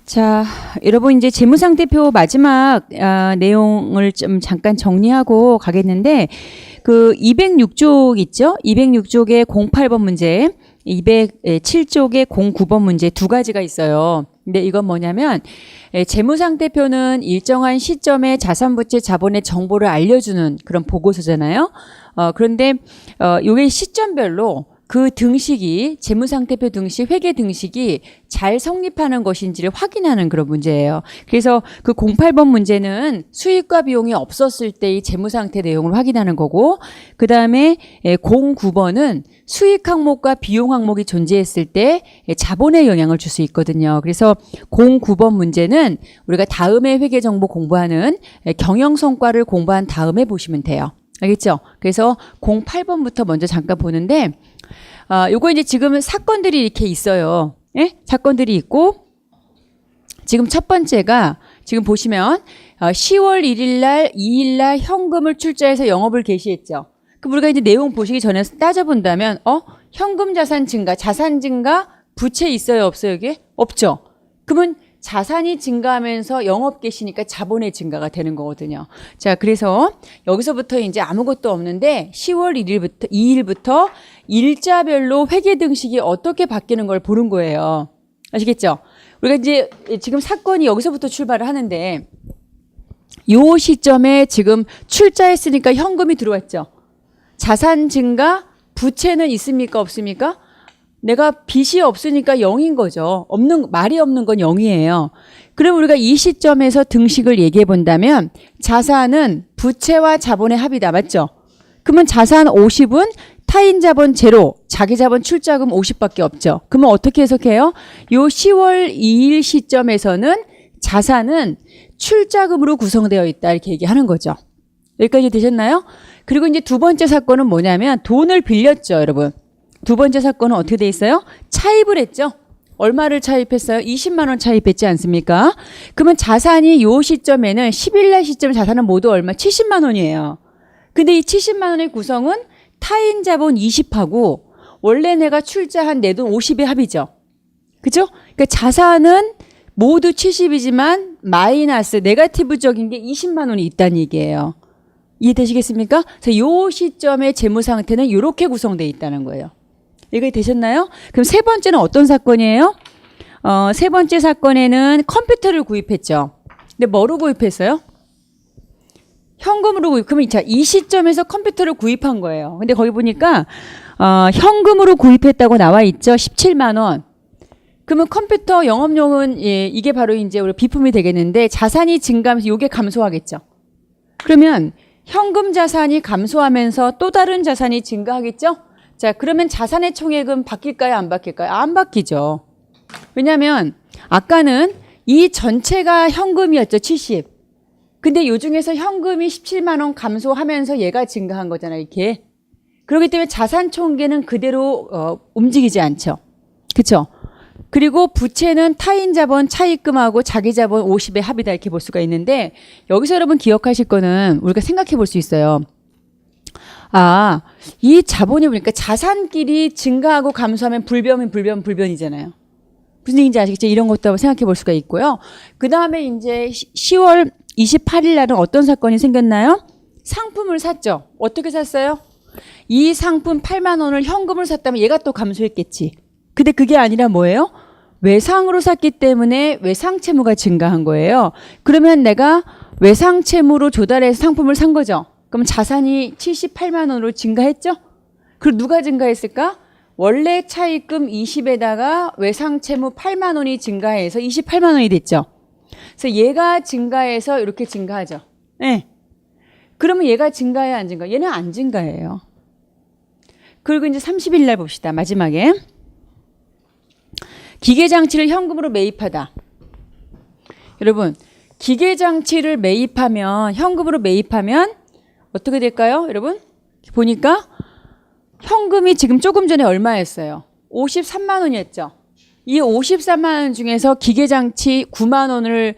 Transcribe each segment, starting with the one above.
자, 여러분 이제 재무상태표 마지막 내용을 좀 잠깐 정리하고 가겠는데 그 206쪽 있죠? 206쪽에 08번 문제, 207쪽에 09번 문제 두 가지가 있어요. 근데 이건 뭐냐면 재무상태표는 일정한 시점에 자산부채 자본의 정보를 알려주는 그런 보고서잖아요. 그런데 요게 시점별로 그 등식이 재무상태표 등식, 회계 등식이 잘 성립하는 것인지를 확인하는 그런 문제예요. 그래서 그 08번 문제는 수익과 비용이 없었을 때의 재무상태 내용을 확인하는 거고, 그 다음에 09번은 수익 항목과 비용 항목이 존재했을 때 자본에 영향을 줄 수 있거든요. 그래서 09번 문제는 우리가 다음에 회계 정보 공부하는 경영 성과를 공부한 다음에 보시면 돼요. 알겠죠? 그래서 08번부터 먼저 잠깐 보는데, 요거 이제 지금 사건들이 이렇게 있어요. 예? 사건들이 있고, 지금 첫 번째가, 지금 보시면, 10월 1일 날, 2일 날 현금을 출자해서 영업을 개시했죠. 그럼 우리가 이제 내용 보시기 전에 따져본다면, 현금 자산 증가, 부채 있어요? 없어요? 여기? 없죠? 그러면 자산이 증가하면서 영업 개시니까 자본의 증가가 되는 거거든요. 자, 그래서 여기서부터 이제 아무것도 없는데 10월 1일부터 2일부터 일자별로 회계 등식이 어떻게 바뀌는 걸 보는 거예요. 아시겠죠? 우리가 이제 지금 사건이 여기서부터 출발을 하는데 요 시점에 지금 출자했으니까 현금이 들어왔죠. 자산 증가, 부채는 있습니까? 없습니까? 내가 빚이 없으니까 0인 거죠. 말이 없는 건 0이에요. 그럼 우리가 이 시점에서 등식을 얘기해 본다면 자산은 부채와 자본의 합이다. 맞죠? 그러면 자산 50은 타인 자본 제로, 자기 자본 출자금 50밖에 없죠. 그러면 어떻게 해석해요? 요 10월 2일 시점에서는 자산은 출자금으로 구성되어 있다. 이렇게 얘기하는 거죠. 여기까지 되셨나요? 그리고 이제 두 번째 사건은 뭐냐면 돈을 빌렸죠, 여러분. 두 번째 사건은 어떻게 돼 있어요? 차입을 했죠. 얼마를 차입했어요? 20만 원 차입했지 않습니까? 그러면 자산이 요 시점에는 10일 날 시점 자산은 모두 얼마? 70만 원이에요. 근데 이 70만 원의 구성은 타인 자본 20하고 원래 내가 출자한 내 돈 50의 합이죠. 그죠? 그러니까 자산은 모두 70이지만 마이너스 네거티브적인 게 20만 원이 있다는 얘기예요. 이해되시겠습니까? 그래서 요 시점의 재무 상태는 이렇게 구성되어 있다는 거예요. 이게 되셨나요? 그럼 세 번째는 어떤 사건이에요? 세 번째 사건에는 컴퓨터를 구입했죠. 근데 뭐로 구입했어요? 현금으로 그러면 자, 이 시점에서 컴퓨터를 구입한 거예요. 근데 거기 보니까 현금으로 구입했다고 나와 있죠. 17만 원. 그러면 컴퓨터 영업용은 이게 바로 이제 우리 비품이 되겠는데 자산이 증가하면서 이게 감소하겠죠. 그러면 현금 자산이 감소하면서 또 다른 자산이 증가하겠죠? 자, 그러면 자산의 총액은 바뀔까요? 안 바뀔까요? 안 바뀌죠. 왜냐하면 아까는 이 전체가 현금이었죠. 70. 근데 요 중에서 현금이 17만 원 감소하면서 얘가 증가한 거잖아요. 이렇게. 그렇기 때문에 자산 총계는 그대로 움직이지 않죠. 그렇죠? 그리고 부채는 타인 자본 차입금하고 자기 자본 50의 합이다 이렇게 볼 수가 있는데 여기서 여러분 기억하실 거는 우리가 생각해 볼 수 있어요. 이 자본이 보니까 자산끼리 증가하고 감소하면 불변이잖아요. 무슨 얘기인지 아시겠죠? 이런 것도 한번 생각해 볼 수가 있고요. 그 다음에 이제 10월 28일 날은 어떤 사건이 생겼나요? 상품을 샀죠. 어떻게 샀어요? 이 상품 8만 원을 현금을 샀다면 얘가 또 감소했겠지. 근데 그게 아니라 뭐예요? 외상으로 샀기 때문에 외상 채무가 증가한 거예요. 그러면 내가 외상 채무로 조달해서 상품을 산 거죠. 그럼 자산이 78만 원으로 증가했죠? 그리고 누가 증가했을까? 원래 차입금 20에다가 외상 채무 8만 원이 증가해서 28만 원이 됐죠. 그래서 얘가 증가해서 이렇게 증가하죠. 네. 그러면 얘가 증가해야 안 증가? 얘는 안 증가해요. 그리고 이제 30일 날 봅시다. 마지막에. 기계장치를 현금으로 매입하다. 여러분, 기계장치를 매입하면, 현금으로 매입하면 어떻게 될까요? 여러분, 보니까 현금이 지금 조금 전에 얼마였어요? 53만 원이었죠. 이 53만 원 중에서 기계장치 9만 원을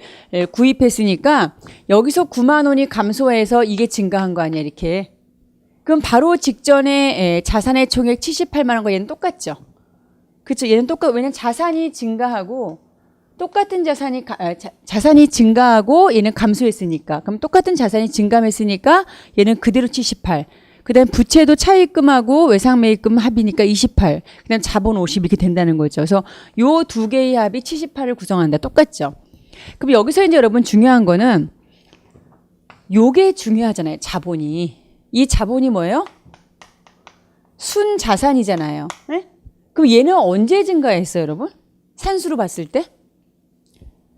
구입했으니까 여기서 9만 원이 감소해서 이게 증가한 거 아니야, 이렇게. 그럼 바로 직전에 자산의 총액 78만 원과 얘는 똑같죠. 그렇죠. 얘는 왜냐면 자산이 증가하고 똑같은 자산이 증가하고 얘는 감소했으니까. 그럼 똑같은 자산이 증감했으니까 얘는 그대로 78. 그다음 부채도 차입금하고 외상매입금 합이니까 28. 그다음 자본 50 이렇게 된다는 거죠. 그래서 요 두 개의 합이 78을 구성한다. 똑같죠. 그럼 여기서 이제 여러분 중요한 거는 요게 중요하잖아요. 자본이. 이 자본이 뭐예요? 순자산이잖아요. 네? 그럼 얘는 언제 증가했어요, 여러분? 산수로 봤을 때?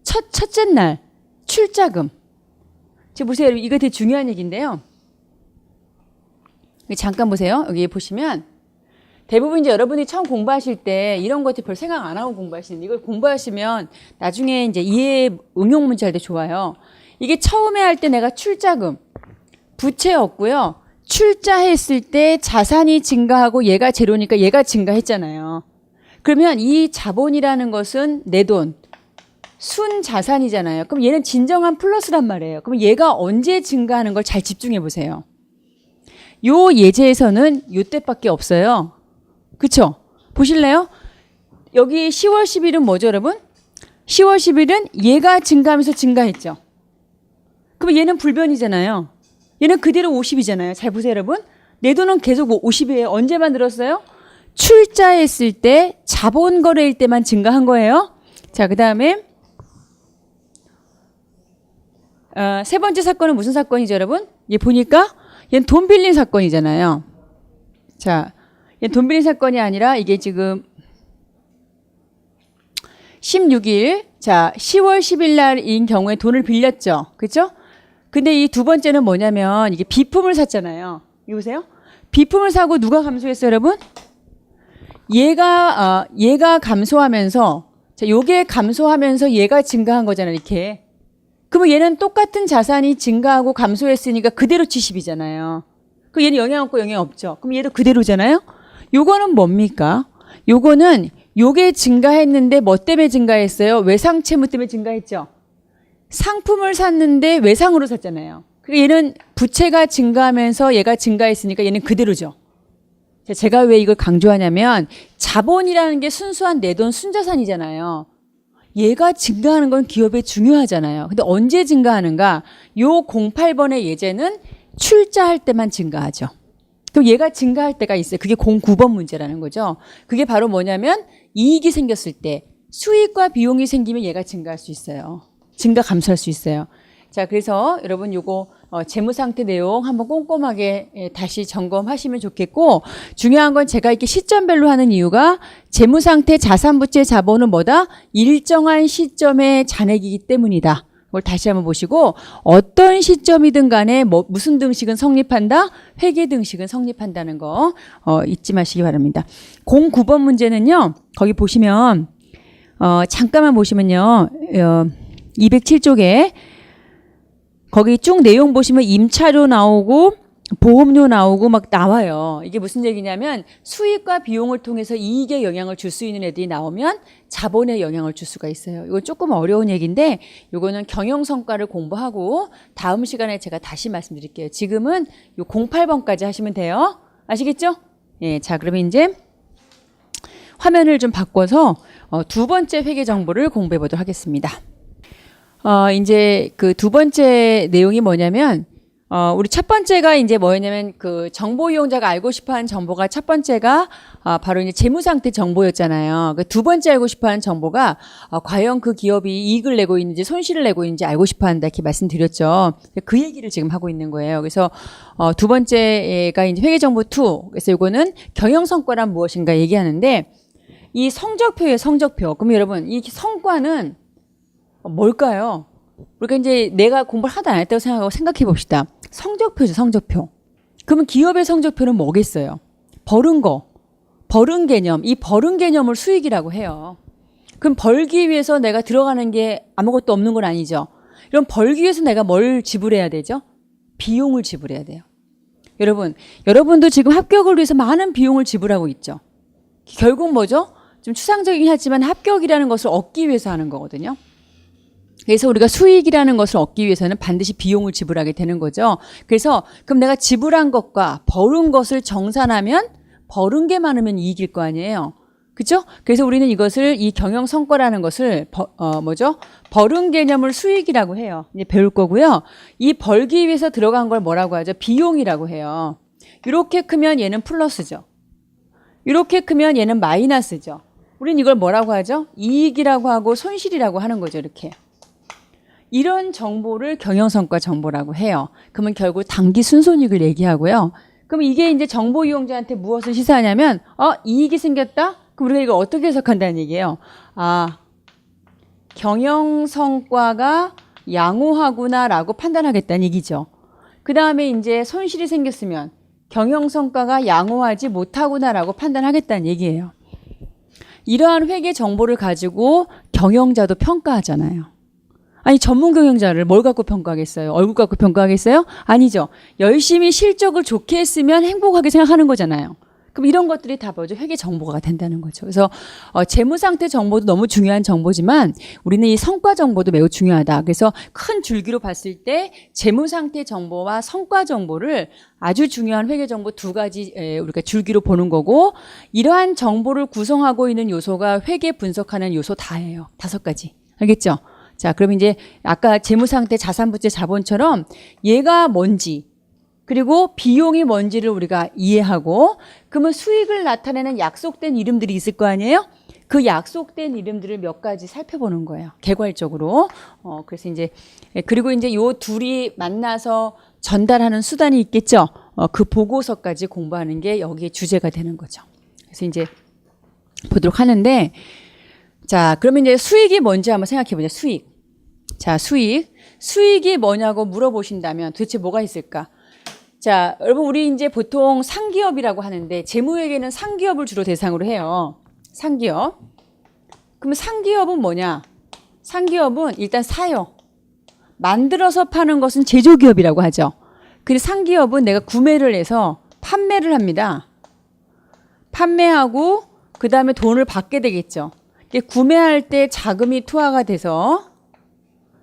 첫째 날 출자금. 지금 보세요. 여러분, 이거 되게 중요한 얘기인데요. 잠깐 보세요. 여기 보시면 대부분 이제 여러분이 처음 공부하실 때 이런 것들 별 생각 안 하고 공부하시는데 이걸 공부하시면 나중에 이제 이해 응용 문제 할 때 좋아요. 이게 처음에 할 때 내가 출자금, 부채였고요. 출자했을 때 자산이 증가하고 얘가 제로니까 얘가 증가했잖아요. 그러면 이 자본이라는 것은 내 돈, 순자산이잖아요. 그럼 얘는 진정한 플러스란 말이에요. 그럼 얘가 언제 증가하는 걸 잘 집중해 보세요. 요 예제에서는 요 때밖에 없어요. 그쵸? 보실래요? 여기 10월 10일은 뭐죠, 여러분? 10월 10일은 얘가 증가하면서 증가했죠. 그럼 얘는 불변이잖아요. 얘는 그대로 50이잖아요. 잘 보세요, 여러분. 내 돈은 계속 50이에요. 언제 만들었어요? 출자했을 때, 자본 거래일 때만 증가한 거예요. 자, 그 다음에 세 번째 사건은 무슨 사건이죠, 여러분? 얘 보니까 얘는 돈 빌린 사건이잖아요. 자, 얘는 돈 빌린 사건이 아니라 이게 지금 16일, 자, 10월 10일 날인 경우에 돈을 빌렸죠. 그렇죠? 근데 이 두 번째는 뭐냐면 이게 비품을 샀잖아요. 이거 보세요. 비품을 사고 누가 감소했어요, 여러분? 얘가 감소하면서, 자, 요게 감소하면서 얘가 증가한 거잖아요, 이렇게. 그러면 얘는 똑같은 자산이 증가하고 감소했으니까 그대로 70이잖아요. 그럼 얘는 영향 없고 영향 없죠. 그럼 얘도 그대로잖아요. 요거는 뭡니까? 요거는 요게 증가했는데 뭐 때문에 증가했어요? 외상 채무 때문에 증가했죠. 상품을 샀는데 외상으로 샀잖아요. 그러니까 얘는 부채가 증가하면서 얘가 증가했으니까 얘는 그대로죠. 제가 왜 이걸 강조하냐면 자본이라는 게 순수한 내 돈 순자산이잖아요. 얘가 증가하는 건 기업에 중요하잖아요. 근데 언제 증가하는가? 요 08번의 예제는 출자할 때만 증가하죠. 그럼 얘가 증가할 때가 있어요. 그게 09번 문제라는 거죠. 그게 바로 뭐냐면 이익이 생겼을 때 수익과 비용이 생기면 얘가 증가할 수 있어요. 증가 감소할 수 있어요. 자, 그래서 여러분 요거 재무상태 내용 한번 꼼꼼하게 다시 점검하시면 좋겠고, 중요한 건 제가 이렇게 시점별로 하는 이유가 재무상태 자산부채 자본은 뭐다? 일정한 시점의 잔액이기 때문이다. 그걸 다시 한번 보시고, 어떤 시점이든 간에 무슨 등식은 성립한다? 회계 등식은 성립한다는 거 잊지 마시기 바랍니다. 09번 문제는요. 거기 보시면 잠깐만 보시면요. 207쪽에 거기 쭉 내용 보시면 임차료 나오고 보험료 나오고 막 나와요. 이게 무슨 얘기냐면 수익과 비용을 통해서 이익에 영향을 줄 수 있는 애들이 나오면 자본에 영향을 줄 수가 있어요. 이거 조금 어려운 얘기인데 이거는 경영성과를 공부하고 다음 시간에 제가 다시 말씀드릴게요. 지금은 요 08번까지 하시면 돼요. 아시겠죠? 예, 자, 그러면 이제 화면을 좀 바꿔서 두 번째 회계 정보를 공부해 보도록 하겠습니다. 이제 그 두 번째 내용이 뭐냐면, 우리 첫 번째가 이제 뭐였냐면, 그 정보 이용자가 알고 싶어 하는 정보가 첫 번째가, 바로 이제 재무상태 정보였잖아요. 그 두 번째 알고 싶어 하는 정보가, 과연 그 기업이 이익을 내고 있는지 손실을 내고 있는지 알고 싶어 한다. 이렇게 말씀드렸죠. 그 얘기를 지금 하고 있는 거예요. 그래서, 두 번째가 이제 회계정보 2. 그래서 이거는 경영성과란 무엇인가 얘기하는데, 이 성적표예요, 성적표. 그럼 여러분, 이 성과는 뭘까요? 그러니까 이제 내가 공부를 하나도 안 했다고 생각하고 생각해 봅시다. 성적표죠, 성적표. 그러면 기업의 성적표는 뭐겠어요? 벌은 거, 벌은 개념. 이 벌은 개념을 수익이라고 해요. 그럼 벌기 위해서 내가 들어가는 게 아무것도 없는 건 아니죠. 그럼 벌기 위해서 내가 뭘 지불해야 되죠? 비용을 지불해야 돼요. 여러분도 지금 합격을 위해서 많은 비용을 지불하고 있죠. 결국 뭐죠? 좀 추상적이긴 하지만 합격이라는 것을 얻기 위해서 하는 거거든요. 그래서 우리가 수익이라는 것을 얻기 위해서는 반드시 비용을 지불하게 되는 거죠. 그래서 그럼 내가 지불한 것과 벌은 것을 정산하면 벌은 게 많으면 이익일 거 아니에요. 그죠? 그래서 우리는 이것을 이 경영 성과라는 것을 뭐죠? 벌은 개념을 수익이라고 해요. 이제 배울 거고요. 이 벌기 위해서 들어간 걸 뭐라고 하죠? 비용이라고 해요. 이렇게 크면 얘는 플러스죠. 이렇게 크면 얘는 마이너스죠. 우린 이걸 뭐라고 하죠? 이익이라고 하고 손실이라고 하는 거죠. 이렇게. 이런 정보를 경영성과 정보라고 해요. 그러면 결국 단기 순손익을 얘기하고요. 그럼 이게 이제 정보 이용자한테 무엇을 시사하냐면 이익이 생겼다? 그럼 우리가 이걸 어떻게 해석한다는 얘기예요? 경영성과가 양호하구나라고 판단하겠다는 얘기죠. 그 다음에 이제 손실이 생겼으면 경영성과가 양호하지 못하구나라고 판단하겠다는 얘기예요. 이러한 회계 정보를 가지고 경영자도 평가하잖아요. 아니 전문 경영자를 뭘 갖고 평가하겠어요? 얼굴 갖고 평가하겠어요? 아니죠. 열심히 실적을 좋게 했으면 행복하게 생각하는 거잖아요. 그럼 이런 것들이 다 뭐죠? 회계 정보가 된다는 거죠. 그래서 재무상태 정보도 너무 중요한 정보지만 우리는 이 성과 정보도 매우 중요하다. 그래서 큰 줄기로 봤을 때 재무상태 정보와 성과 정보를 아주 중요한 회계 정보 두 가지 우리가 줄기로 보는 거고, 이러한 정보를 구성하고 있는 요소가 회계 분석하는 요소 다예요. 5가지. 알겠죠? 자, 그럼 이제 아까 재무상태, 자산부채, 자본처럼 얘가 뭔지 그리고 비용이 뭔지를 우리가 이해하고, 그러면 수익을 나타내는 약속된 이름들이 있을 거 아니에요? 그 약속된 이름들을 몇 가지 살펴보는 거예요. 개괄적으로. 그래서 이제 그리고 이제 요 둘이 만나서 전달하는 수단이 있겠죠. 그 보고서까지 공부하는 게 여기에 주제가 되는 거죠. 그래서 이제 보도록 하는데, 자, 그러면 이제 수익이 뭔지 한번 생각해 보자. 수익. 자, 수익이 뭐냐고 물어보신다면 도대체 뭐가 있을까? 자, 여러분 우리 이제 보통 상기업이라고 하는데 재무회계는 상기업을 주로 대상으로 해요. 상기업. 그러면 상기업은 뭐냐? 상기업은 일단 사요. 만들어서 파는 것은 제조기업이라고 하죠. 근데 상기업은 내가 구매를 해서 판매를 합니다. 판매하고 그 다음에 돈을 받게 되겠죠. 구매할 때 자금이 투하가 돼서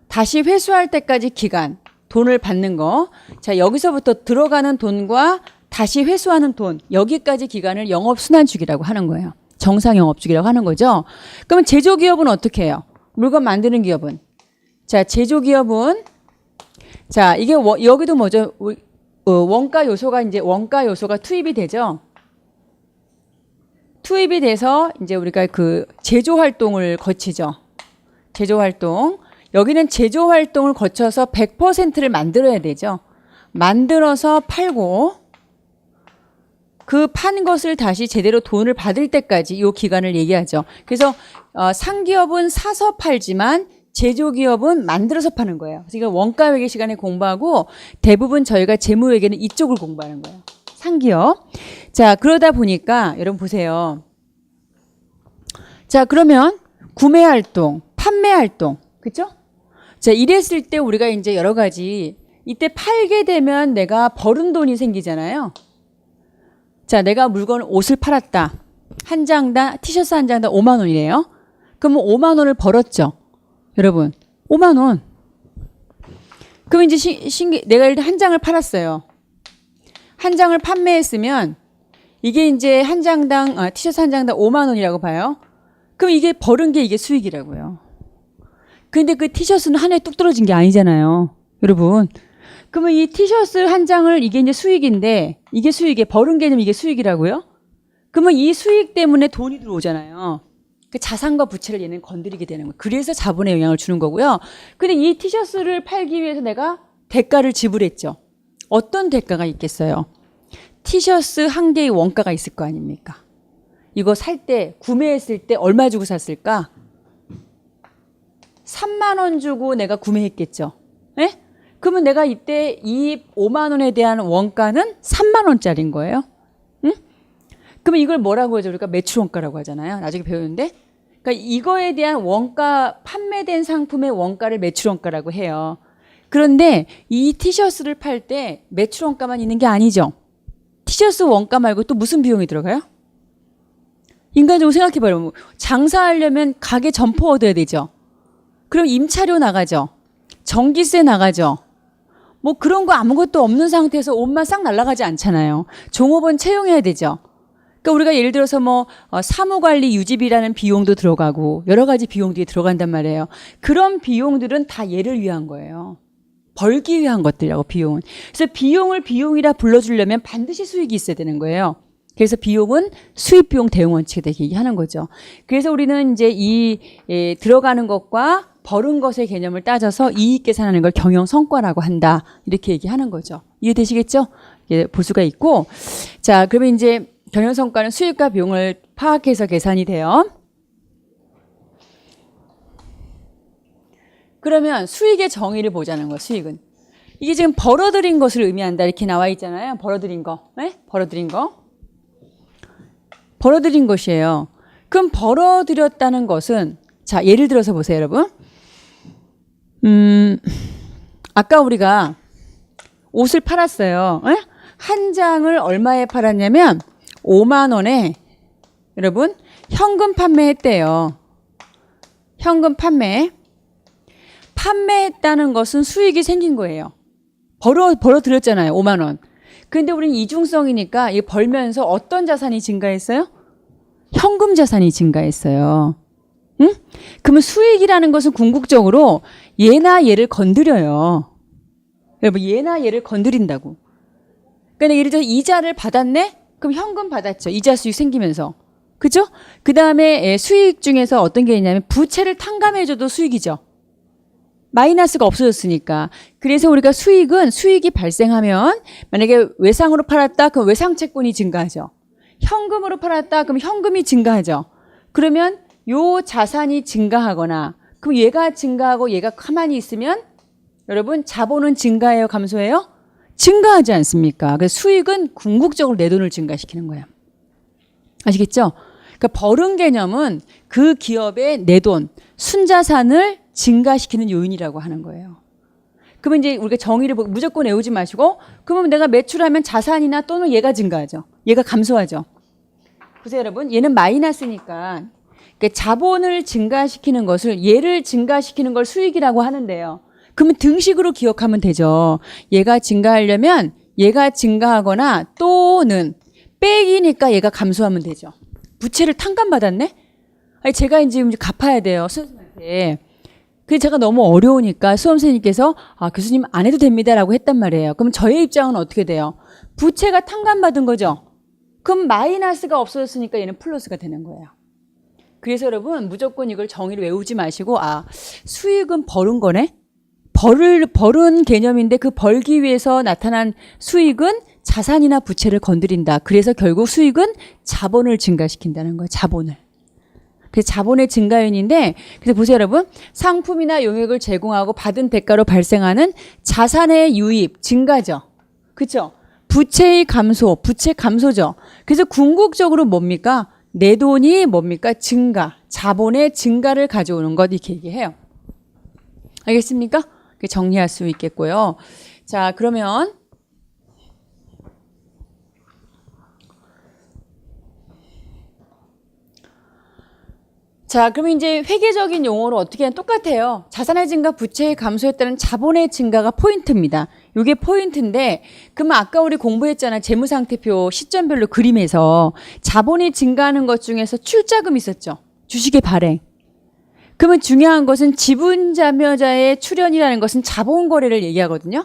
다시 회수할 때까지 기간, 돈을 받는 거. 자, 여기서부터 들어가는 돈과 다시 회수하는 돈, 여기까지 기간을 영업순환주기라고 하는 거예요. 정상영업주기라고 하는 거죠. 그러면 제조기업은 어떻게 해요? 물건 만드는 기업은. 자, 제조기업은, 자, 이게 여기도 뭐죠? 원가 요소가 투입이 되죠. 투입이 돼서 이제 우리가 그 제조 활동을 거치죠. 제조 활동. 여기는 제조 활동을 거쳐서 100%를 만들어야 되죠. 만들어서 팔고 그 판 것을 다시 제대로 돈을 받을 때까지 이 기간을 얘기하죠. 그래서 상기업은 사서 팔지만 제조기업은 만들어서 파는 거예요. 그러니까 원가회계 시간에 공부하고 대부분 저희가 재무회계는 이쪽을 공부하는 거예요. 상기업. 자, 그러다 보니까 여러분 보세요. 자, 그러면 구매활동, 판매활동, 그렇죠? 자, 이랬을 때 우리가 이제 여러 가지, 이때 팔게 되면 내가 벌은 돈이 생기잖아요. 자, 내가 옷을 팔았다. 한 장당, 티셔츠 한 장당 5만 원이래요. 그러면 5만 원을 벌었죠. 여러분, 5만 원. 그럼 이제 내가 일단 한 장을 팔았어요. 한 장을 판매했으면 이게 이제 한 장당, 티셔츠 한 장당 5만 원이라고 봐요. 그럼 이게 벌은 게 이게 수익이라고요. 근데 그 티셔츠는 한 해 뚝 떨어진 게 아니잖아요. 여러분. 그러면 이 티셔츠 한 장을 이게 이제 수익인데 이게 수익이에요. 벌은 개념 이게 수익이라고요? 그러면 이 수익 때문에 돈이 들어오잖아요. 그 자산과 부채를 얘는 건드리게 되는 거예요. 그래서 자본에 영향을 주는 거고요. 근데 이 티셔츠를 팔기 위해서 내가 대가를 지불했죠. 어떤 대가가 있겠어요? 티셔츠 한 개의 원가가 있을 거 아닙니까? 이거 살 때, 구매했을 때 얼마 주고 샀을까? 3만 원 주고 내가 구매했겠죠. 예? 그러면 내가 이때 이 5만 원에 대한 원가는 3만 원짜리인 거예요. 응? 그러면 이걸 뭐라고 하죠? 우리가 매출 원가라고 하잖아요. 나중에 배우는데. 그러니까 이거에 대한 원가, 판매된 상품의 원가를 매출 원가라고 해요. 그런데 이 티셔츠를 팔 때 매출 원가만 있는 게 아니죠. 티셔츠 원가 말고 또 무슨 비용이 들어가요? 인간적으로 생각해봐요. 장사하려면 가게 점포 얻어야 되죠. 그럼 임차료 나가죠. 전기세 나가죠. 뭐 그런 거 아무것도 없는 상태에서 옷만 싹 날아가지 않잖아요. 종업원 채용해야 되죠. 그러니까 우리가 예를 들어서 뭐 사무관리 유지비라는 비용도 들어가고 여러 가지 비용들이 들어간단 말이에요. 그런 비용들은 다 얘를 위한 거예요. 벌기 위한 것들이라고 비용은. 그래서 비용을 비용이라 불러주려면 반드시 수익이 있어야 되는 거예요. 그래서 비용은 수입 비용 대응 원칙에 대해 얘기하는 거죠. 그래서 우리는 이제 이 들어가는 것과 벌은 것의 개념을 따져서 이익 계산하는 걸 경영 성과라고 한다. 이렇게 얘기하는 거죠. 이해되시겠죠? 볼 수가 있고. 자, 그러면 이제 경영 성과는 수익과 비용을 파악해서 계산이 돼요. 그러면 수익의 정의를 보자는 거예요. 수익은. 이게 지금 벌어들인 것을 의미한다. 이렇게 나와 있잖아요. 벌어들인 거. 네? 벌어들인 거. 벌어들인 것이에요. 그럼 벌어들였다는 것은 자, 예를 들어서 보세요, 여러분. 아까 우리가 옷을 팔았어요. 에? 한 장을 얼마에 팔았냐면 5만 원에 여러분 현금 판매했대요. 현금 판매. 판매했다는 것은 수익이 생긴 거예요. 벌어들였잖아요. 5만 원. 근데 우리는 이중성이니까 이 벌면서 어떤 자산이 증가했어요? 현금 자산이 증가했어요. 응? 그러면 수익이라는 것은 궁극적으로 얘나 얘를 건드려요. 여러분 얘나 얘를 건드린다고. 그러니까 예를 들어 이자를 받았네? 그럼 현금 받았죠. 이자 수익 생기면서. 그죠? 그 다음에 수익 중에서 어떤 게 있냐면 부채를 탕감해줘도 수익이죠. 마이너스가 없어졌으니까. 그래서 우리가 수익이 발생하면 만약에 외상으로 팔았다 그럼 외상채권이 증가하죠. 현금으로 팔았다 그럼 현금이 증가하죠. 그러면 요 자산이 증가하거나 그럼 얘가 증가하고 얘가 가만히 있으면 여러분 자본은 증가해요 감소해요? 증가하지 않습니까? 그래서 수익은 궁극적으로 내 돈을 증가시키는 거예요. 아시겠죠? 그러니까 벌은 개념은 그 기업의 내 돈, 순자산을 증가시키는 요인이라고 하는 거예요. 그러면 이제 우리가 정의를 무조건 외우지 마시고 그러면 내가 매출하면 자산이나 또는 얘가 증가하죠. 얘가 감소하죠. 보세요 여러분. 얘는 마이너스니까 그러니까 자본을 증가시키는 것을 얘를 증가시키는 걸 수익이라고 하는데요. 그러면 등식으로 기억하면 되죠. 얘가 증가하려면 얘가 증가하거나 또는 빼기니까 얘가 감소하면 되죠. 부채를 탕감받았네? 아니 제가 이제 갚아야 돼요. 수험생한테. 그게 제가 너무 어려우니까 수험생님께서 교수님 안 해도 됩니다라고 했단 말이에요. 그럼 저의 입장은 어떻게 돼요? 부채가 탕감받은 거죠. 그럼 마이너스가 없어졌으니까 얘는 플러스가 되는 거예요. 그래서 여러분 무조건 이걸 정의를 외우지 마시고 수익은 벌은 거네? 벌은 개념인데 그 벌기 위해서 나타난 수익은 자산이나 부채를 건드린다. 그래서 결국 수익은 자본을 증가시킨다는 거예요. 자본을. 그래서 자본의 증가요인인데 그래서 보세요 여러분. 상품이나 용역을 제공하고 받은 대가로 발생하는 자산의 유입, 증가죠. 그렇죠? 부채의 감소, 부채 감소죠. 그래서 궁극적으로 뭡니까? 내 돈이 뭡니까? 증가, 자본의 증가를 가져오는 것 이렇게 얘기해요. 알겠습니까? 정리할 수 있겠고요. 자, 그러면 그러면 이제 회계적인 용어로 어떻게 하면 똑같아요. 자산의 증가, 부채의 감소에 따른 자본의 증가가 포인트입니다. 이게 포인트인데 그러면 아까 우리 공부했잖아요. 재무상태표 시점별로 그림에서 자본이 증가하는 것 중에서 출자금 있었죠. 주식의 발행. 그러면 중요한 것은 지분자묘자의 출연이라는 것은 자본거래를 얘기하거든요.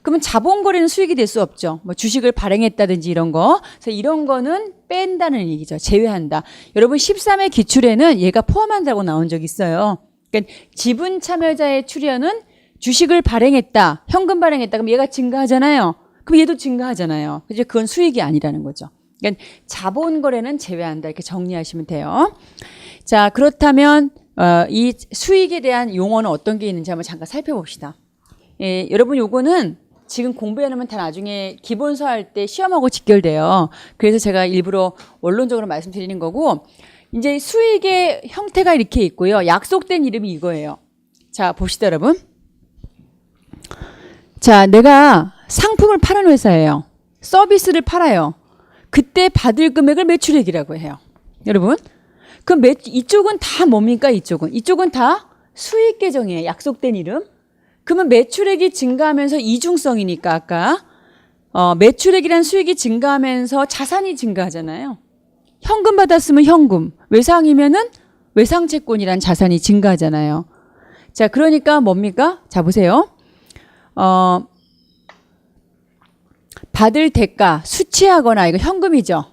그러면 자본거래는 수익이 될 수 없죠. 뭐 주식을 발행했다든지 이런 거. 그래서 이런 거는 뺀다는 얘기죠. 제외한다. 여러분 13회 기출에는 얘가 포함한다고 나온 적이 있어요. 그러니까 지분 참여자의 출연은 주식을 발행했다. 현금 발행했다. 그럼 얘가 증가하잖아요. 그럼 얘도 증가하잖아요. 이제 그건 수익이 아니라는 거죠. 그러니까 자본거래는 제외한다. 이렇게 정리하시면 돼요. 자, 그렇다면 이 수익에 대한 용어는 어떤 게 있는지 한번 잠깐 살펴봅시다. 여러분 요거는 지금 공부해놓으면 다 나중에 기본서 할 때 시험하고 직결돼요. 그래서 제가 일부러 원론적으로 말씀드리는 거고 이제 수익의 형태가 이렇게 있고요. 약속된 이름이 이거예요. 자, 봅시다 여러분. 자, 내가 상품을 파는 회사예요. 서비스를 팔아요. 그때 받을 금액을 매출액이라고 해요. 여러분. 그럼 이쪽은 다 뭡니까? 이쪽은 다 수익 계정이에요. 약속된 이름. 그러면 매출액이 증가하면서 이중성이니까 아까 매출액이란 수익이 증가하면서 자산이 증가하잖아요. 현금 받았으면 현금, 외상이면은 외상채권이란 자산이 증가하잖아요. 자, 그러니까 뭡니까? 자, 보세요. 받을 대가, 수취하거나, 이거 현금이죠.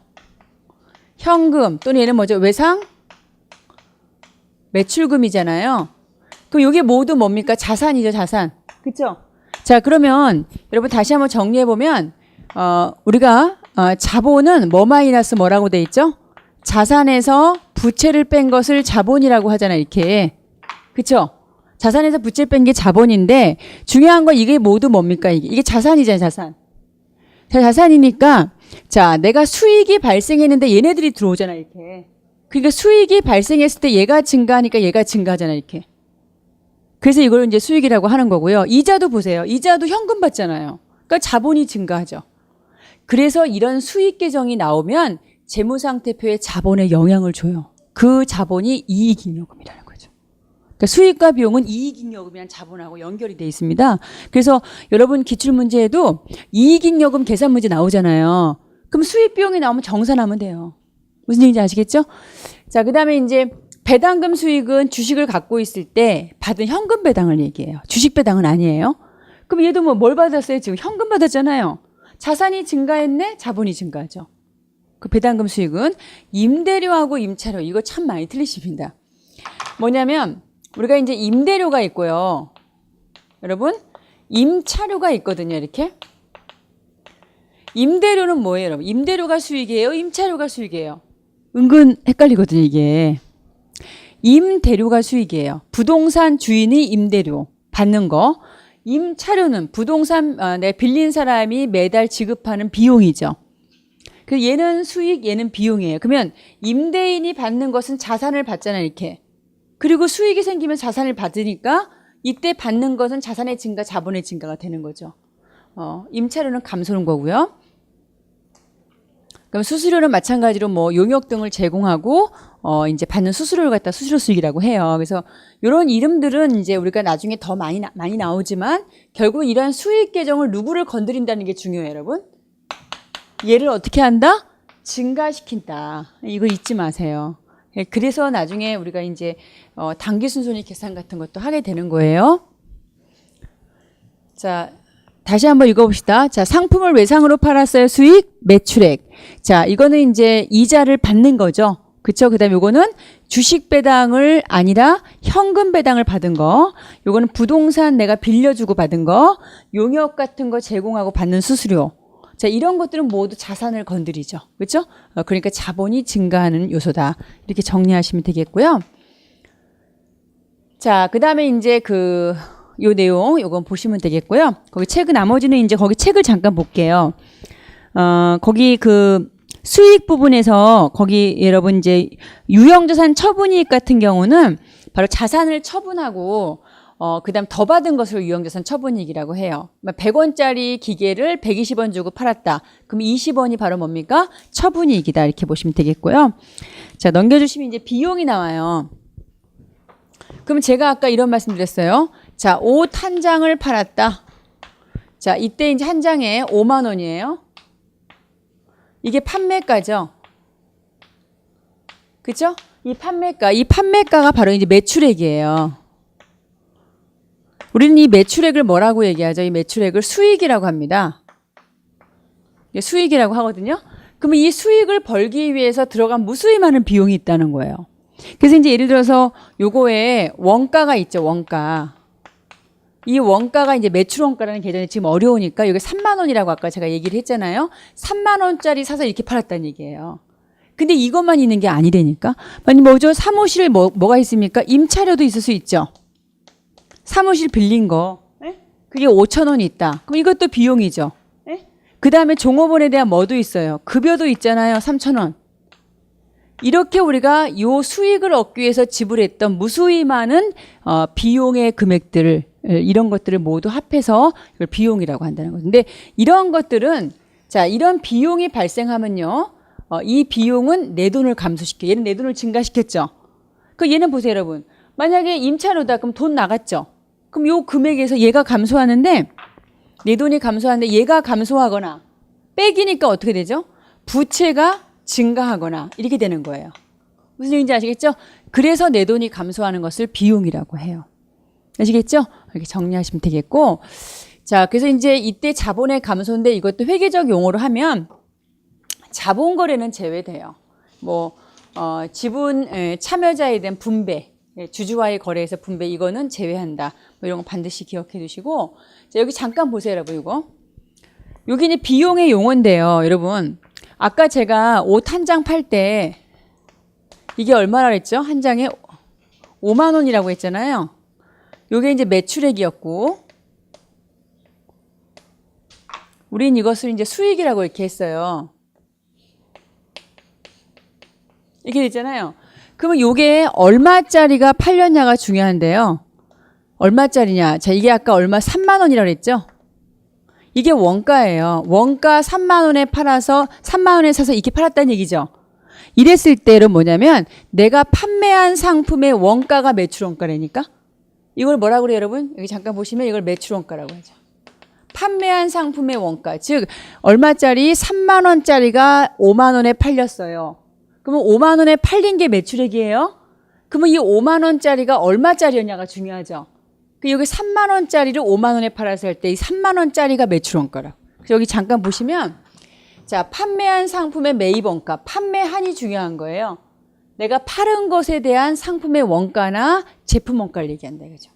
현금, 또는 얘는 뭐죠? 외상, 매출금이잖아요. 그럼 이게 모두 뭡니까? 자산이죠, 자산. 그쵸? 자, 그러면 여러분 다시 한번 정리해보면, 우리가, 자본은 뭐 마이너스 뭐라고 돼 있죠? 자산에서 부채를 뺀 것을 자본이라고 하잖아요, 이렇게. 그쵸? 자산에서 부채 뺀 게 자본인데, 중요한 건 이게 모두 뭡니까? 이게 자산이잖아요, 자산. 자, 자산이니까, 자, 내가 수익이 발생했는데 얘네들이 들어오잖아요, 이렇게. 그러니까 수익이 발생했을 때 얘가 증가하니까 얘가 증가하잖아요, 이렇게. 그래서 이걸 이제 수익이라고 하는 거고요. 이자도 보세요. 이자도 현금 받잖아요. 그러니까 자본이 증가하죠. 그래서 이런 수익 계정이 나오면 재무상태표에 자본에 영향을 줘요. 그 자본이 이익잉여금이라는 거죠. 그러니까 수익과 비용은 이익잉여금이란 자본하고 연결이 돼 있습니다. 그래서 여러분 기출문제에도 이익잉여금 계산 문제 나오잖아요. 그럼 수익 비용이 나오면 정산하면 돼요. 무슨 얘기인지 아시겠죠? 자, 그 다음에 이제 배당금 수익은 주식을 갖고 있을 때 받은 현금 배당을 얘기해요. 주식 배당은 아니에요. 그럼 얘도 뭐 뭘 받았어요? 지금 현금 받았잖아요. 자산이 증가했네? 자본이 증가하죠. 그 배당금 수익은 임대료하고 임차료, 이거 참 많이 틀리십니다. 뭐냐면 우리가 이제 임대료가 있고요. 여러분, 임차료가 있거든요, 이렇게. 임대료는 뭐예요, 여러분? 임대료가 수익이에요? 임차료가 수익이에요? 은근 헷갈리거든요, 이게. 임대료가 수익이에요. 부동산 주인이 임대료 받는 거. 임차료는 부동산 내 빌린 사람이 매달 지급하는 비용이죠. 그래서 얘는 수익, 얘는 비용이에요. 그러면 임대인이 받는 것은 자산을 받잖아요, 이렇게. 그리고 수익이 생기면 자산을 받으니까 이때 받는 것은 자산의 증가, 자본의 증가가 되는 거죠. 임차료는 감소는 거고요. 그럼 수수료는 마찬가지로 뭐 용역 등을 제공하고 이제 받는 수수료를 갖다 수수료 수익이라고 해요. 그래서 이런 이름들은 이제 우리가 나중에 더 많이 나오지만 결국 이러한 수익 계정을 누구를 건드린다는 게 중요해요, 여러분. 얘를 어떻게 한다? 증가시킨다. 이거 잊지 마세요. 그래서 나중에 우리가 이제 당기순손익 계산 같은 것도 하게 되는 거예요. 자, 다시 한번 읽어봅시다. 자, 상품을 외상으로 팔았어요. 수익, 매출액. 자, 이거는 이제 이자를 받는 거죠. 그쵸? 그 다음에 요거는 주식 배당을 아니라 현금 배당을 받은 거. 요거는 부동산 내가 빌려주고 받은 거. 용역 같은 거 제공하고 받는 수수료. 자, 이런 것들은 모두 자산을 건드리죠. 그렇죠? 그러니까 자본이 증가하는 요소다. 이렇게 정리하시면 되겠고요. 자, 그다음에 이제 요 내용 요건 보시면 되겠고요. 거기 책은 나머지는 이제 거기 책을 잠깐 볼게요. 거기 수익 부분에서 거기 여러분 이제 유형자산 처분이익 같은 경우는 바로 자산을 처분하고 그다음 더 받은 것으로 유형자산 처분이익이라고 해요. 100원짜리 기계를 120원 주고 팔았다. 그럼 20원이 바로 뭡니까? 처분이익이다. 이렇게 보시면 되겠고요. 자, 넘겨주시면 이제 비용이 나와요. 그럼 제가 아까 이런 말씀 드렸어요. 자, 옷 한 장을 팔았다. 자, 이때 이제 한 장에 5만 원이에요. 이게 판매가죠. 그죠? 이 판매가가 바로 이제 매출액이에요. 우리는 이 매출액을 뭐라고 얘기하죠? 이 매출액을 수익이라고 합니다. 수익이라고 하거든요. 그러면 이 수익을 벌기 위해서 들어간 무수히 많은 비용이 있다는 거예요. 그래서 이제 예를 들어서 요거에 원가가 있죠, 원가. 이 원가가 이제 매출 원가라는 계산이 지금 어려우니까 여기 3만 원이라고 아까 제가 얘기를 했잖아요. 3만 원짜리 사서 이렇게 팔았다는 얘기예요. 근데 이것만 있는 게 아니라니까. 아니 뭐죠? 사무실에 뭐가 있습니까? 임차료도 있을 수 있죠. 사무실 빌린 거. 그게 5천 원이 있다. 그럼 이것도 비용이죠. 그 다음에 종업원에 대한 뭐도 있어요. 급여도 있잖아요. 3천 원. 이렇게 우리가 요 수익을 얻기 위해서 지불했던 무수히 많은 비용의 금액들을 이런 것들을 모두 합해서 이걸 비용이라고 한다는 거죠. 근데 이런 것들은 자, 이런 비용이 발생하면요. 이 비용은 내 돈을 감소시켜. 얘는 내 돈을 증가시켰죠. 그 얘는 보세요, 여러분. 만약에 임차료다 그럼 돈 나갔죠. 그럼 요 금액에서 얘가 감소하는데 내 돈이 감소하는데 얘가 감소하거나 빼기니까 어떻게 되죠? 부채가 증가하거나 이렇게 되는 거예요. 무슨 얘기인지 아시겠죠? 그래서 내 돈이 감소하는 것을 비용이라고 해요. 아시겠죠? 이렇게 정리하시면 되겠고. 자, 그래서 이제 이때 자본의 감소인데 이것도 회계적 용어로 하면 자본 거래는 제외돼요. 뭐 지분 참여자에 대한 분배, 주주와의 거래에서 분배 이거는 제외한다. 뭐 이런 거 반드시 기억해 두시고. 자, 여기 잠깐 보세요, 여러분 이거. 여기 이제 비용의 용어인데요, 여러분. 아까 제가 옷 한 장 팔 때 이게 얼마나 그랬죠? 한 장에 5만 원이라고 했잖아요. 요게 이제 매출액이었고, 우린 이것을 이제 수익이라고 이렇게 했어요. 이렇게 됐잖아요. 그러면 요게 얼마짜리가 팔렸냐가 중요한데요. 얼마짜리냐? 자, 이게 아까 얼마 3만 원이라고 했죠? 이게 원가예요. 원가 3만 원에 팔아서 3만 원에 사서 이렇게 팔았다는 얘기죠. 이랬을 때는 뭐냐면 내가 판매한 상품의 원가가 매출 원가라니까. 이걸 뭐라고 그래요, 여러분? 여기 잠깐 보시면 이걸 매출 원가라고 하죠. 판매한 상품의 원가. 즉 얼마짜리 3만 원짜리가 5만 원에 팔렸어요. 그러면 5만 원에 팔린 게 매출액이에요. 그러면 이 5만 원짜리가 얼마짜리였냐가 중요하죠. 여기 3만 원짜리를 5만 원에 팔았을 때 이 3만 원짜리가 매출 원가라고. 그래서 여기 잠깐 보시면 자, 판매한 상품의 매입 원가, 판매한이 중요한 거예요. 내가 파는 것에 대한 상품의 원가나 제품 원가를 얘기한다 이거죠.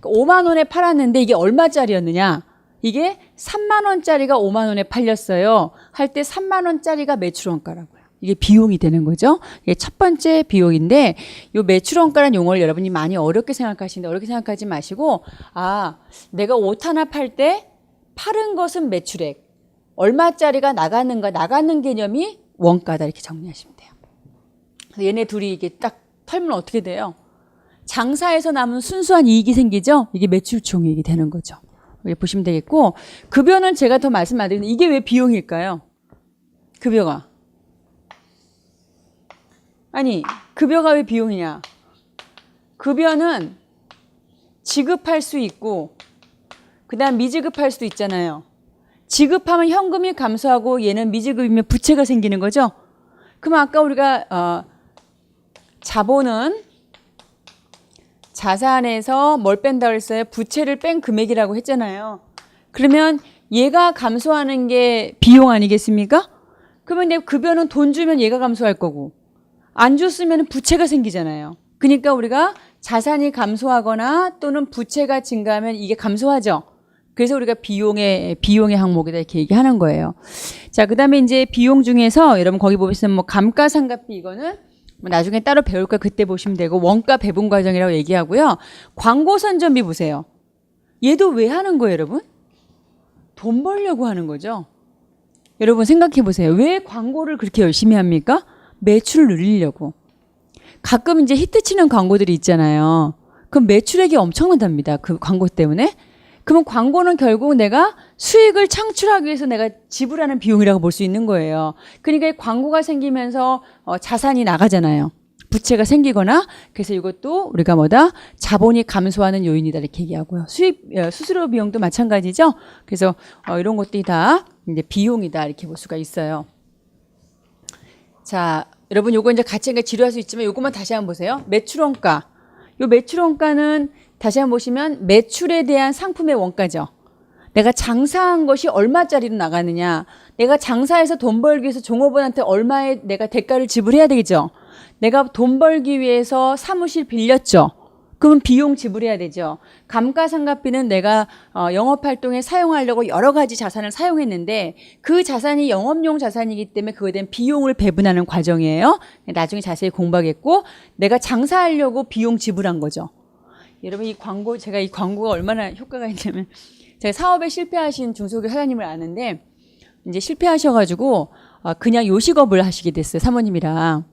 그러니까 5만 원에 팔았는데 이게 얼마짜리였느냐? 이게 3만 원짜리가 5만 원에 팔렸어요. 할 때 3만 원짜리가 매출 원가라고요. 이게 비용이 되는 거죠. 이게 첫 번째 비용인데 이 매출 원가라는 용어를 여러분이 많이 어렵게 생각하시는데 어렵게 생각하지 마시고 아, 내가 옷 하나 팔 때 파는 것은 매출액. 얼마짜리가 나가는가, 나가는 개념이 원가다 이렇게 정리하시면 돼요. 그래서 얘네 둘이 이게 딱 털면 어떻게 돼요? 장사에서 남은 순수한 이익이 생기죠? 이게 매출총이익이 되는 거죠. 여기 보시면 되겠고, 급여는 제가 더 말씀 안 드리는데 이게 왜 비용일까요? 급여가. 아니, 급여가 왜 비용이냐? 급여는 지급할 수 있고, 그 다음 미지급할 수도 있잖아요. 지급하면 현금이 감소하고 얘는 미지급이면 부채가 생기는 거죠. 그럼 아까 우리가 자본은 자산에서 뭘 뺀다고 했어요? 부채를 뺀 금액이라고 했잖아요. 그러면 얘가 감소하는 게 비용 아니겠습니까? 그러면 내 급여는 돈 주면 얘가 감소할 거고 안 줬으면 부채가 생기잖아요. 그러니까 우리가 자산이 감소하거나 또는 부채가 증가하면 이게 감소하죠. 그래서 우리가 비용의 항목이다 이렇게 얘기하는 거예요. 자, 그다음에 이제 비용 중에서 여러분 거기 보시면 뭐 감가상각비 이거는 뭐 나중에 따로 배울까 그때 보시면 되고 원가 배분 과정이라고 얘기하고요. 광고 선전비 보세요. 얘도 왜 하는 거예요, 여러분? 돈 벌려고 하는 거죠. 여러분 생각해 보세요. 왜 광고를 그렇게 열심히 합니까? 매출을 늘리려고. 가끔 이제 히트치는 광고들이 있잖아요. 그럼 매출액이 엄청나답니다. 그 광고 때문에. 그러면 광고는 결국 내가 수익을 창출하기 위해서 내가 지불하는 비용이라고 볼 수 있는 거예요. 그러니까 광고가 생기면서 자산이 나가잖아요. 부채가 생기거나 그래서 이것도 우리가 뭐다? 자본이 감소하는 요인이다 이렇게 얘기하고요. 수수료 비용도 마찬가지죠. 그래서 이런 것들이 다 이제 비용이다 이렇게 볼 수가 있어요. 자, 여러분 요거 이제 같이 지루할 수 있지만 요것만 다시 한번 보세요. 매출원가. 요 매출원가는 다시 한번 보시면 매출에 대한 상품의 원가죠. 내가 장사한 것이 얼마짜리로 나가느냐. 내가 장사해서 돈 벌기 위해서 종업원한테 얼마의 내가 대가를 지불해야 되겠죠. 내가 돈 벌기 위해서 사무실 빌렸죠. 그러면 비용 지불해야 되죠. 감가상각비는 내가 영업활동에 사용하려고 여러 가지 자산을 사용했는데 그 자산이 영업용 자산이기 때문에 그거에 대한 비용을 배분하는 과정이에요. 나중에 자세히 공부하겠고 내가 장사하려고 비용 지불한 거죠. 여러분 제가 이 광고가 얼마나 효과가 있냐면 제가 사업에 실패하신 중소기업 사장님을 아는데 이제 실패하셔가지고 그냥 요식업을 하시게 됐어요. 사모님이랑.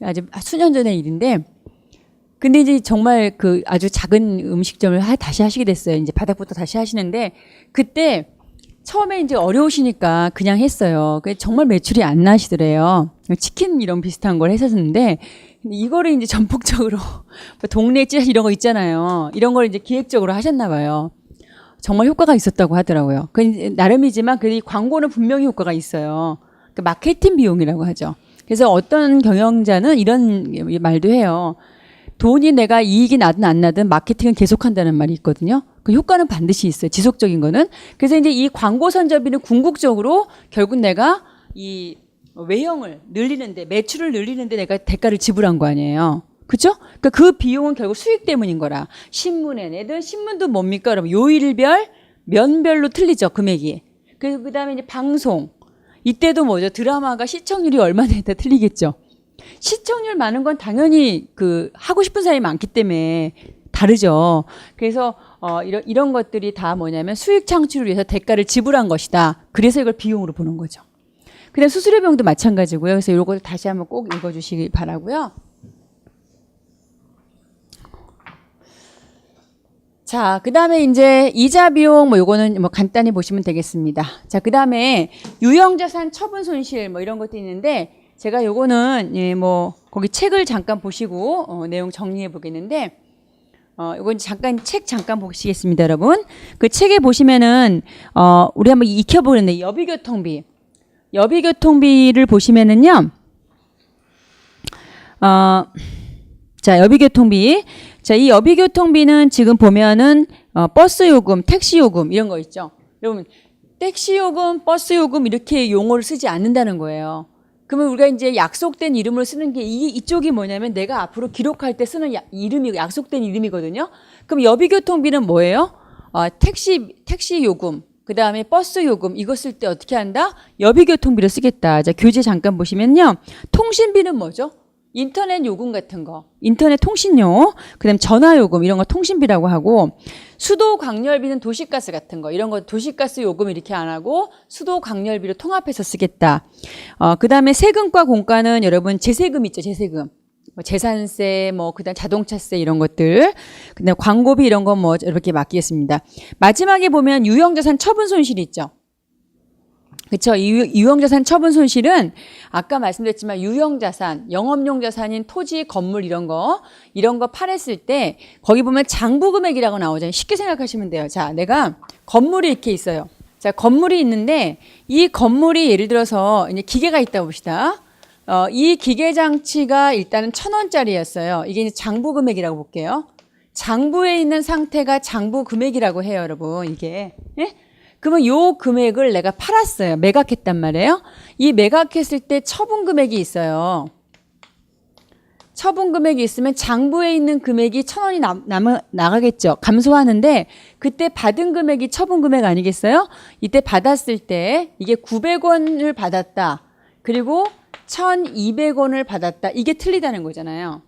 아주 수년 전의 일인데 근데 이제 정말 그 아주 작은 음식점을 다시 하시게 됐어요. 이제 바닥부터 다시 하시는데 그때 처음에 이제 어려우시니까 그냥 했어요. 정말 매출이 안 나시더래요. 치킨 이런 비슷한 걸 했었는데 이거를 이제 전폭적으로 동네 찌 이런 거 있잖아요. 이런 걸 이제 기획적으로 하셨나 봐요. 정말 효과가 있었다고 하더라고요. 나름이지만 그 광고는 분명히 효과가 있어요. 마케팅 비용이라고 하죠. 그래서 어떤 경영자는 이런 말도 해요. 돈이 내가 이익이 나든 안 나든 마케팅은 계속한다는 말이 있거든요. 그 효과는 반드시 있어요. 지속적인 거는. 그래서 이제 이 광고 선전비는 궁극적으로 결국 내가 이 외형을 늘리는데, 매출을 늘리는데 내가 대가를 지불한 거 아니에요. 그죠? 그러니까 그 비용은 결국 수익 때문인 거라. 신문에 내든, 신문도 뭡니까? 여러분 요일별, 면별로 틀리죠, 금액이. 그 다음에 이제 방송. 이때도 뭐죠? 드라마가 시청률이 얼마나 다 틀리겠죠. 시청률 많은 건 당연히 그 하고 싶은 사람이 많기 때문에 다르죠. 그래서 이런 것들이 다 뭐냐면 수익 창출을 위해서 대가를 지불한 것이다. 그래서 이걸 비용으로 보는 거죠. 그다음 수수료병도 마찬가지고요. 그래서 이걸 다시 한번 꼭 읽어주시기 바라고요. 자, 그 다음에 이제 이자 비용 뭐 요거는 뭐 간단히 보시면 되겠습니다. 자, 그 다음에 유형자산 처분 손실 뭐 이런 것도 있는데 제가 요거는 예, 뭐 거기 책을 잠깐 보시고 내용 정리해 보겠는데 요건 잠깐 책 잠깐 보시겠습니다, 여러분. 그 책에 보시면은 우리 한번 익혀보는데 여비교통비를 보시면은요. 자, 여비교통비. 자, 이 여비교통비는 지금 보면은 버스 요금, 택시 요금 이런 거 있죠. 여러분, 택시 요금, 버스 요금 이렇게 용어를 쓰지 않는다는 거예요. 그러면 우리가 이제 약속된 이름을 쓰는 게 이쪽이 뭐냐면 내가 앞으로 기록할 때 쓰는 이름이 약속된 이름이거든요. 그럼 여비교통비는 뭐예요? 택시 요금, 그 다음에 버스 요금 이거 쓸 때 어떻게 한다? 여비교통비를 쓰겠다. 자, 교재 잠깐 보시면요. 통신비는 뭐죠? 인터넷 요금 같은 거, 인터넷 통신료, 그다음 전화 요금 이런 거 통신비라고 하고, 수도 광열비는 도시가스 같은 거 이런 거 도시가스 요금 이렇게 안 하고 수도 광열비로 통합해서 쓰겠다. 그다음에 세금과 공과는 여러분 재세금 있죠, 재세금. 뭐 재산세, 뭐 그다음 자동차세 이런 것들, 그다음 광고비 이런 거 뭐 이렇게 맡기겠습니다. 마지막에 보면 유형자산 처분 손실 있죠. 그렇죠. 유형자산 처분 손실은 아까 말씀드렸지만 유형자산, 영업용 자산인 토지, 건물 이런 거 팔았을 때 거기 보면 장부금액이라고 나오잖아요. 쉽게 생각하시면 돼요. 자, 내가 건물이 이렇게 있어요. 자, 건물이 있는데 이 건물이 예를 들어서 이제 기계가 있다고 봅시다. 이 기계 장치가 일단은 1,000원짜리였어요. 이게 이제 장부금액이라고 볼게요. 장부에 있는 상태가 장부금액이라고 해요, 여러분. 이게. 예? 그러면 요 금액을 내가 팔았어요. 매각했단 말이에요. 이 매각했을 때 처분 금액이 있어요. 처분 금액이 있으면 장부에 있는 금액이 1,000원이 나가겠죠. 감소하는데 그때 받은 금액이 처분 금액 아니겠어요? 이때 받았을 때 이게 900원을 받았다. 그리고 1,200원을 받았다. 이게 틀리다는 거잖아요.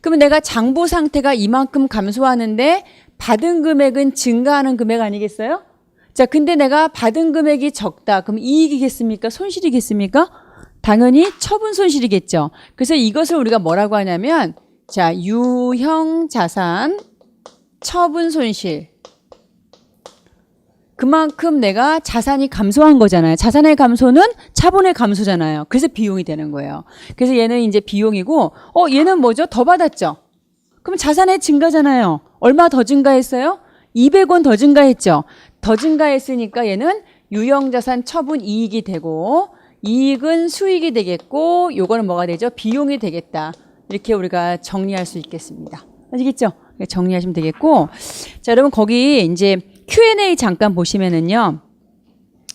그러면 내가 장부 상태가 이만큼 감소하는데 받은 금액은 증가하는 금액 아니겠어요? 자, 근데 내가 받은 금액이 적다. 그럼 이익이겠습니까? 손실이겠습니까? 당연히 처분 손실이겠죠. 그래서 이것을 우리가 뭐라고 하냐면, 자, 유형자산 처분 손실. 그만큼 내가 자산이 감소한 거잖아요. 자산의 감소는 자본의 감소잖아요. 그래서 비용이 되는 거예요. 그래서 얘는 이제 비용이고, 얘는 뭐죠? 더 받았죠? 그럼 자산의 증가잖아요. 얼마 더 증가했어요? 200원 더 증가했죠. 더 증가했으니까 얘는 유형자산 처분 이익이 되고 이익은 수익이 되겠고 요거는 뭐가 되죠? 비용이 되겠다. 이렇게 우리가 정리할 수 있겠습니다. 아시겠죠? 정리하시면 되겠고, 자, 여러분 거기 이제 Q&A 잠깐 보시면은요.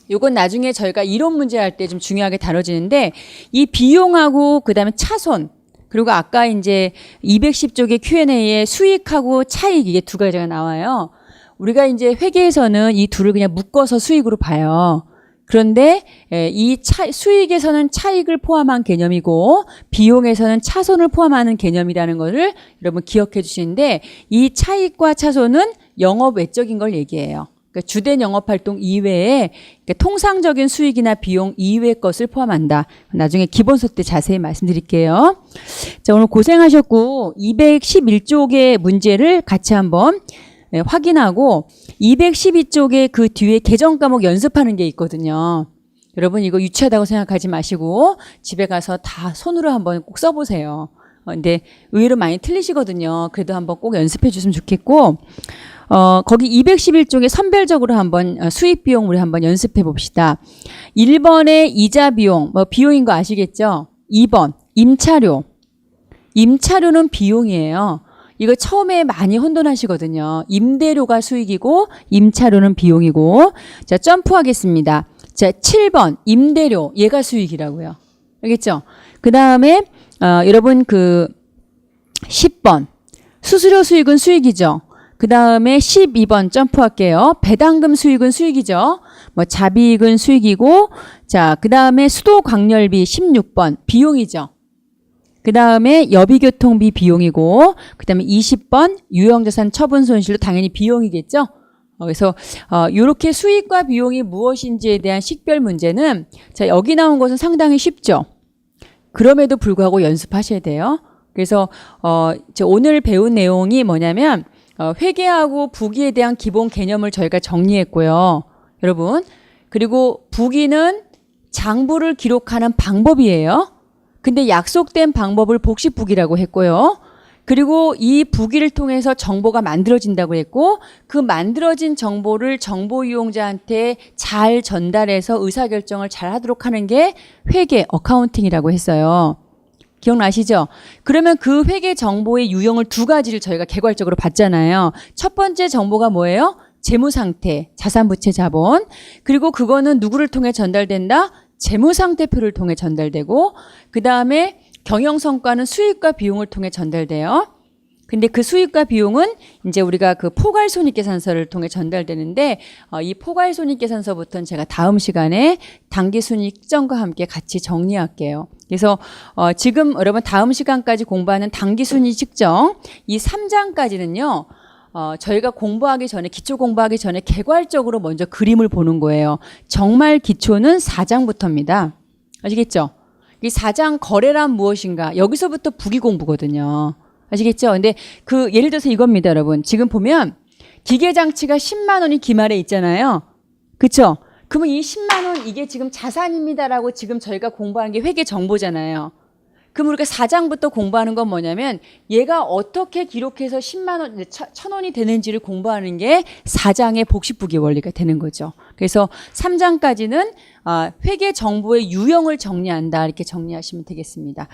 요건 나중에 저희가 이론 문제 할 때 좀 중요하게 다뤄지는데 이 비용하고 그다음에 차손 그리고 아까 이제 210쪽의 Q&A에 수익하고 차익 이게 두 가지가 나와요. 우리가 이제 회계에서는 이 둘을 그냥 묶어서 수익으로 봐요. 그런데 이 수익에서는 차익을 포함한 개념이고 비용에서는 차손을 포함하는 개념이라는 것을 여러분 기억해 주시는데 이 차익과 차손은 영업 외적인 걸 얘기해요. 그러니까 주된 영업활동 이외에 그러니까 통상적인 수익이나 비용 이외의 것을 포함한다. 나중에 기본서 때 자세히 말씀드릴게요. 자, 오늘 고생하셨고 211쪽의 문제를 같이 한번 확인하고 212쪽에 그 뒤에 개정 과목 연습하는 게 있거든요. 여러분 이거 유치하다고 생각하지 마시고 집에 가서 다 손으로 한번 꼭 써보세요. 근데 의외로 많이 틀리시거든요. 그래도 한번 꼭 연습해 주시면 좋겠고 거기 211쪽에 선별적으로 한번 수익 비용 우리 한번 연습해 봅시다. 1번의 이자 비용, 뭐 비용인 거 아시겠죠? 2번 임차료. 임차료는 비용이에요. 이거 처음에 많이 혼돈하시거든요. 임대료가 수익이고 임차료는 비용이고. 자, 점프하겠습니다. 자, 7번 임대료. 얘가 수익이라고요. 알겠죠? 그 다음에 여러분 10번 수수료 수익은 수익이죠. 그 다음에 12번 점프할게요. 배당금 수익은 수익이죠. 뭐 자비익은 수익이고. 자, 그 다음에 수도광열비 16번 비용이죠. 그 다음에 여비교통비 비용이고, 그 다음에 20번 유형자산 처분 손실도 당연히 비용이겠죠. 그래서 이렇게 수익과 비용이 무엇인지에 대한 식별 문제는 자, 여기 나온 것은 상당히 쉽죠. 그럼에도 불구하고 연습하셔야 돼요. 그래서 오늘 배운 내용이 뭐냐면 회계하고 부기에 대한 기본 개념을 저희가 정리했고요. 여러분. 그리고 부기는 장부를 기록하는 방법이에요. 근데 약속된 방법을 복식부기라고 했고요. 그리고 이 부기를 통해서 정보가 만들어진다고 했고 그 만들어진 정보를 정보 이용자한테 잘 전달해서 의사결정을 잘 하도록 하는 게 회계, 어카운팅이라고 했어요. 기억나시죠? 그러면 그 회계 정보의 유형을 두 가지를 저희가 개괄적으로 봤잖아요. 첫 번째 정보가 뭐예요? 재무상태, 자산부채 자본. 그리고 그거는 누구를 통해 전달된다? 재무상태표를 통해 전달되고 그 다음에 경영성과는 수익과 비용을 통해 전달돼요. 근데 그 수익과 비용은 이제 우리가 그 포괄손익계산서를 통해 전달되는데 이 포괄손익계산서부터는 제가 다음 시간에 당기순이익 특정과 함께 같이 정리할게요. 그래서 지금 여러분 다음 시간까지 공부하는 당기순이익 측정 이 3장까지는요. 저희가 공부하기 전에 기초 공부하기 전에 개괄적으로 먼저 그림을 보는 거예요. 정말 기초는 4장부터입니다. 아시겠죠? 이 4장 거래란 무엇인가? 여기서부터 부기 공부거든요. 아시겠죠? 근데 예를 들어서 이겁니다, 여러분. 지금 보면 기계장치가 10만 원이 기말에 있잖아요. 그쵸? 그러면 이 10만 원 이게 지금 자산입니다라고 지금 저희가 공부하는 게 회계 정보잖아요. 그럼 우리가 4장부터 공부하는 건 뭐냐면 얘가 어떻게 기록해서 10만 원, 1,000원이 되는지를 공부하는 게 4장의 복식부기 원리가 되는 거죠. 그래서 3장까지는 회계 정보의 유형을 정리한다 이렇게 정리하시면 되겠습니다.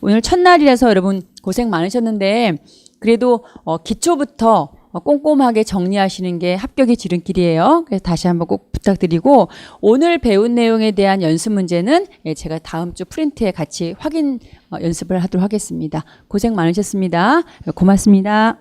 오늘 첫날이라서 여러분 고생 많으셨는데 그래도 기초부터 꼼꼼하게 정리하시는 게 합격의 지름길이에요. 그래서 다시 한번 꼭 부탁드리고 오늘 배운 내용에 대한 연습 문제는 제가 다음 주 프린트에 같이 확인 연습을 하도록 하겠습니다. 고생 많으셨습니다. 고맙습니다.